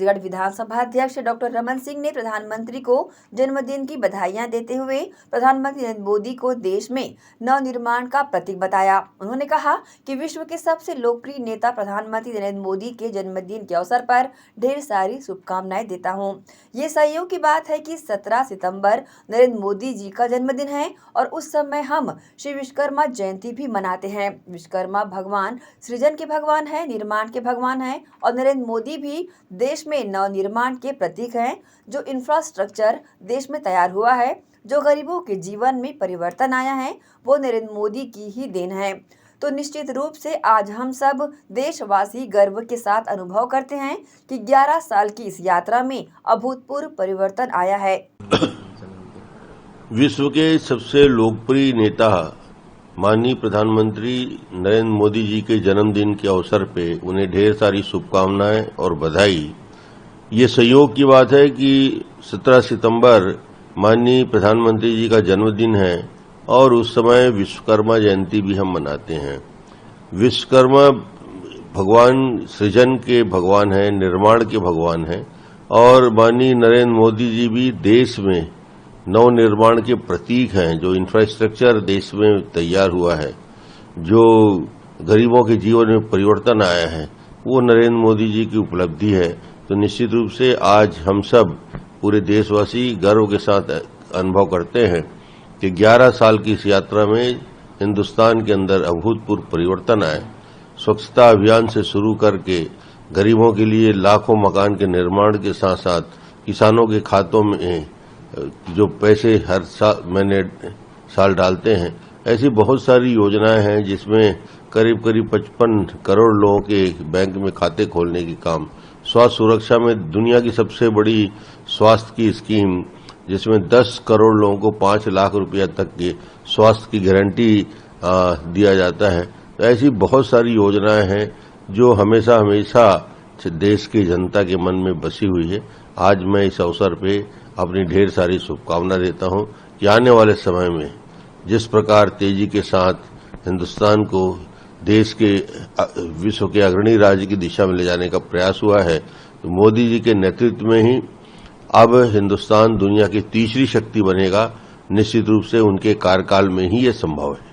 अलीगढ़ विधानसभा अध्यक्ष डॉक्टर रमन सिंह ने प्रधानमंत्री को जन्मदिन की बधाइयां देते हुए प्रधानमंत्री नरेंद्र मोदी को देश में नवनिर्माण का प्रतीक बताया। उन्होंने कहा कि विश्व के सबसे लोकप्रिय नेता प्रधानमंत्री नरेंद्र मोदी के जन्मदिन के अवसर पर ढेर सारी शुभकामनाएं देता हूं। ये संयोग की बात है कि 17 सितंबर नरेंद्र मोदी जी का जन्मदिन है और उस समय हम श्री विश्वकर्मा जयंती भी मनाते हैं। विश्वकर्मा भगवान सृजन के भगवान है, निर्माण के भगवान है और नरेंद्र मोदी भी देश में नवनिर्माण के प्रतीक हैं। जो इंफ्रास्ट्रक्चर देश में तैयार हुआ है, जो गरीबों के जीवन में परिवर्तन आया है, वो नरेंद्र मोदी की ही देन है। तो निश्चित रूप से आज हम सब देशवासी गर्व के साथ अनुभव करते हैं कि 11 साल की इस यात्रा में अभूतपूर्व परिवर्तन आया है। विश्व के सबसे लोकप्रिय नेता माननीय प्रधानमंत्री नरेंद्र मोदी जी के जन्मदिन के अवसर पे उन्हें ढेर सारी शुभकामनाएं और बधाई। ये संयोग की बात है कि 17 सितंबर माननीय प्रधानमंत्री जी का जन्मदिन है और उस समय विश्वकर्मा जयंती भी हम मनाते हैं। विश्वकर्मा भगवान सृजन के भगवान हैं, निर्माण के भगवान हैं और माननीय नरेंद्र मोदी जी भी देश में नव निर्माण के प्रतीक हैं। जो इंफ्रास्ट्रक्चर देश में तैयार हुआ है, जो गरीबों के जीवन में परिवर्तन आया है, वो नरेंद्र मोदी जी की उपलब्धि है। तो निश्चित रूप से आज हम सब पूरे देशवासी गर्व के साथ अनुभव करते हैं कि 11 साल की इस यात्रा में हिंदुस्तान के अंदर अभूतपूर्व परिवर्तन आए। स्वच्छता अभियान से शुरू करके गरीबों के लिए लाखों मकान के निर्माण के साथ साथ किसानों के खातों में जो पैसे हर महीने साल डालते हैं, ऐसी बहुत सारी योजनाएं हैं जिसमें करीब 55 करोड़ लोगों के बैंक में खाते खोलने की काम। स्वास्थ्य सुरक्षा में दुनिया की सबसे बड़ी स्वास्थ्य की स्कीम, जिसमें 10 करोड़ लोगों को 5 लाख रुपया तक के स्वास्थ्य की गारंटी दिया जाता है। तो ऐसी बहुत सारी योजनाएं हैं जो हमेशा हमेशा देश की जनता के मन में बसी हुई है। आज मैं इस अवसर पे अपनी ढेर सारी शुभकामना देता हूं कि आने वाले समय में जिस प्रकार तेजी के साथ हिंदुस्तान को देश के विश्व के अग्रणी राज्य की दिशा में ले जाने का प्रयास हुआ है, तो मोदी जी के नेतृत्व में ही अब हिंदुस्तान दुनिया की तीसरी शक्ति बनेगा। निश्चित रूप से उनके कार्यकाल में ही ये संभव है।